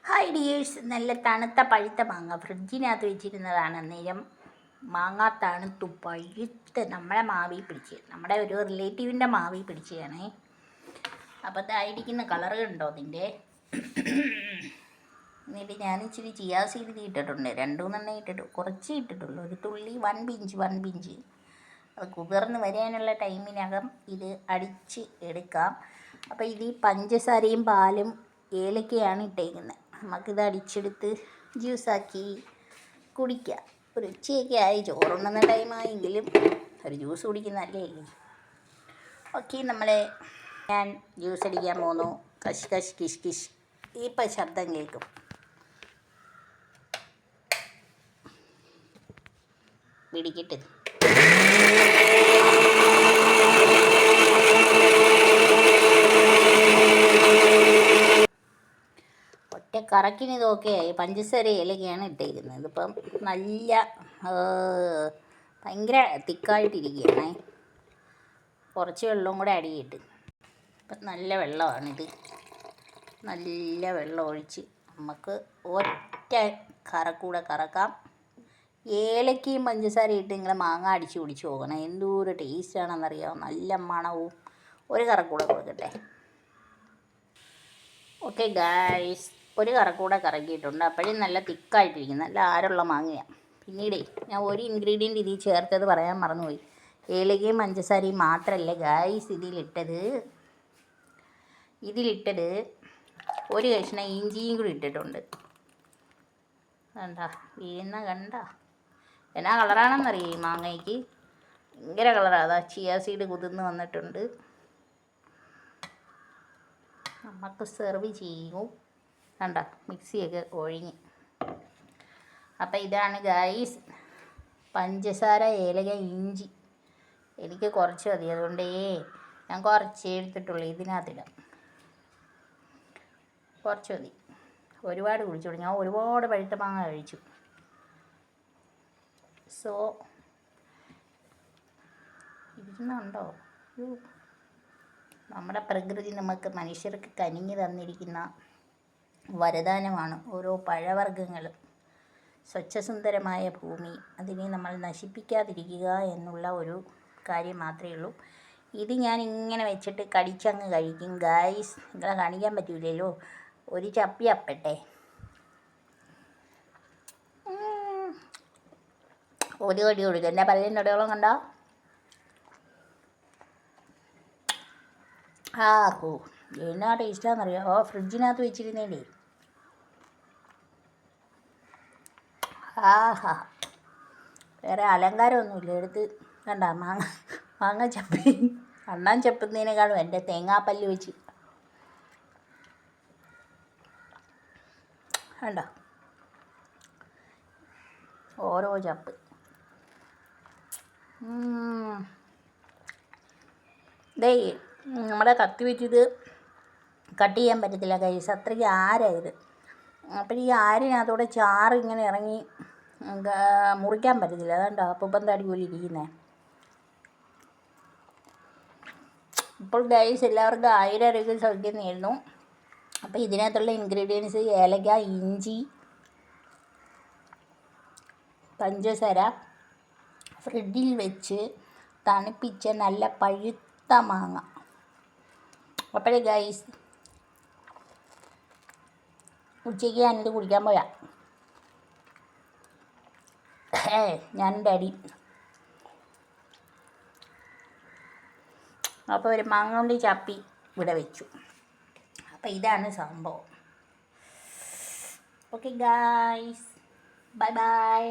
Hi dears, നല്ല തണുത്ത പഴുത്ത മാങ്ങ ഫ്രിഡ്ജിനകത്ത് വെച്ചിരുന്നതാണ്. അന്നേരം മാങ്ങ തണുത്തു പഴുത്ത് നമ്മളെ മാവി പിടിച്ച്, നമ്മുടെ ഒരു റിലേറ്റീവിൻ്റെ മാവി പിടിച്ചതാണേ. അപ്പോൾ ഇതായിരിക്കുന്ന കളറ് കണ്ടോ അതിൻ്റെ. എന്നിട്ട് ഞാൻ ഇച്ചിരി ചിയാ സീഡ് ഇട്ടിട്ടുണ്ട്, 2-3 ഇട്ടിട്ട്, കുറച്ച് ഇട്ടിട്ടുള്ളൂ, ഒരു തുള്ളി, 1 പിഞ്ച്. അത് കുതിർന്ന് വരാനുള്ള ടൈമിനകം ഇത് അടിച്ച് എടുക്കാം. അപ്പോൾ ഇത് പഞ്ചസാരയും പാലും ഏലക്കയാണ് ഇട്ടേക്കുന്നത്. നമുക്കിത് അടിച്ചെടുത്ത് ജ്യൂസാക്കി കുടിക്കാം. ഒരു ഉച്ചയൊക്കെ ആയി, ചോറുണ്ണുന്ന ടൈമായെങ്കിലും ഒരു ജ്യൂസ് കുടിക്കുന്നതല്ലേ. ഓക്കെ, ഞാൻ ജ്യൂസ് അടിക്കാൻ പോന്നു. കശ് കശ് കിഷ് കിഷ് ഇപ്പം ശബ്ദം കേൾക്കും. പിടിക്കിട്ട് ഒറ്റ കറക്കിന് ഇതൊക്കെ ആയി. പഞ്ചസാര ഏലക്കയാണ് ഇട്ടിരിക്കുന്നത്. ഇതിപ്പം നല്ല ഭയങ്കര തിക്കായിട്ടിരിക്കുകയാണേ. കുറച്ച് വെള്ളവും കൂടെ അടിയിട്ട്, ഇപ്പം നല്ല വെള്ളമാണിത്. നല്ല വെള്ളം ഒഴിച്ച് നമുക്ക് ഒറ്റ കറക്കൂടെ കറക്കാം. ഏലക്കയും പഞ്ചസാരയും ഇട്ട് നിങ്ങൾ മാങ്ങ അടിച്ച് കുടിച്ച് പോകണം. എന്തോരം ടേസ്റ്റാണെന്നറിയാമോ. നല്ല മണവും. ഒരു കറക്കൂടെ കൊടുക്കട്ടെ. ഓക്കെ ഗായ്സ്, ഒരു കറക്കൂടെ കറക്കിയിട്ടുണ്ട്. അപ്പോഴും നല്ല തിക്കായിട്ടിരിക്കും, നല്ല ആരുള്ള മാങ്ങയാണ്. പിന്നീടേ ഞാൻ ഒരു ഇൻഗ്രീഡിയൻറ്റ് ഇതിൽ ചേർത്തത് പറയാൻ മറന്നുപോയി. ഏലക്കയും പഞ്ചസാരയും മാത്രമല്ല ഗായ്സ് ഇതിലിട്ടത് ഒരു കഷ്ണം ഇഞ്ചിയും കൂടി ഇട്ടിട്ടുണ്ട്. കണ്ട വീഴുന്ന കണ്ട എന്നാ കളറാണെന്നറിയാം ഈ മാങ്ങയ്ക്ക്. ഭയങ്കര കളറാണ്. അതാ ചിയാ സീഡ് കുതിർന്ന് വന്നിട്ടുണ്ട്. നമുക്ക് സെർവ് ചെയ്യും. കണ്ട മിക്സിയൊക്കെ ഒഴിഞ്ഞ്. അപ്പം ഇതാണ് ഗായ്സ് പഞ്ചസാര, ഏലക, ഇഞ്ചി. എനിക്ക് കുറച്ച് മതി, അതുകൊണ്ടേ ഞാൻ കുറച്ച് എടുത്തിട്ടുള്ളൂ. ഇതിനകത്തിടാം, കുറച്ച് മതി. ഒരുപാട് കുടിച്ചോളൂ. ഞാൻ ഒരുപാട് പഴുത്ത മാങ്ങ കഴിച്ചു. സോ ഇരിക്കുന്നുണ്ടോ? നമ്മുടെ പ്രകൃതി നമുക്ക് മനുഷ്യർക്ക് കനിഞ്ഞു തന്നിരിക്കുന്ന വരദാനമാണ് ഓരോ പഴവർഗ്ഗങ്ങളും. സ്വച്ഛസുന്ദരമായ ഭൂമി, അതിനെ നമ്മൾ നശിപ്പിക്കാതിരിക്കുക എന്നുള്ള ഒരു കാര്യം മാത്രമേ ഉള്ളൂ. ഇത് ഞാൻ ഇങ്ങനെ വെച്ചിട്ട് കടിച്ചങ്ങ് കഴിക്കും ഗായ്സ്. നിങ്ങളെ കാണിക്കാൻ പറ്റില്ലല്ലോ. ഒരു ചപ്പി അപ്പട്ടെ. ഒരു കടി കൊടുക്കും. എൻ്റെ പല്ലിൻ്റെ ഇടയോളം കണ്ടോ. എന്നാ ടേസ്റ്റാണെന്നറിയാം. ഫ്രിഡ്ജിനകത്ത് വെച്ചിരുന്നേലേ. വേറെ അലങ്കാരമൊന്നുമില്ല. എടുത്ത് കണ്ട മാങ്ങ ചപ്പി അണ്ണാൻ ചപ്പുന്നതിനേക്കാളും എൻ്റെ തേങ്ങാപ്പല്ല് വെച്ച് കണ്ട ഓരോ ചപ്പ്. ദേ നമ്മുടെ കത്തി വെച്ചിത് കട്ട് ചെയ്യാൻ പറ്റത്തില്ല കൈസ്, അത്രയ്ക്ക് ആരായത്. അപ്പം ഈ ആരിനകത്തൂടെ ചാറ് ഇങ്ങനെ ഇറങ്ങി മുറിക്കാൻ പറ്റത്തില്ല. അതുകൊണ്ടോ അപ്പം തടി പോലെ ഇരിക്കുന്നത്. ഇപ്പോൾ ഗൈസ് എല്ലാവർക്കും ആരോഗ്യ സൗഖ്യം നേരുന്നു. അപ്പോൾ ഇതിനകത്തുള്ള ഇൻഗ്രീഡിയൻസ് ഏലക്ക, ഇഞ്ചി, പഞ്ചസാര, ഫ്രിഡ്ജിൽ വെച്ച് തണുപ്പിച്ച നല്ല പഴുത്ത മാങ്ങ. അപ്പോഴേ ഗൈസ് ഉച്ചയ്ക്ക് ഞാനിത് കുടിക്കാൻ പോയാ ഞാനെൻ്റെ അടി. അപ്പോൾ ഒരു മാങ്ങ കൊണ്ട് ചപ്പി ഇവിടെ വെച്ചു. അപ്പോൾ ഇതാണ് സംഭവം. Okay guys, bye bye.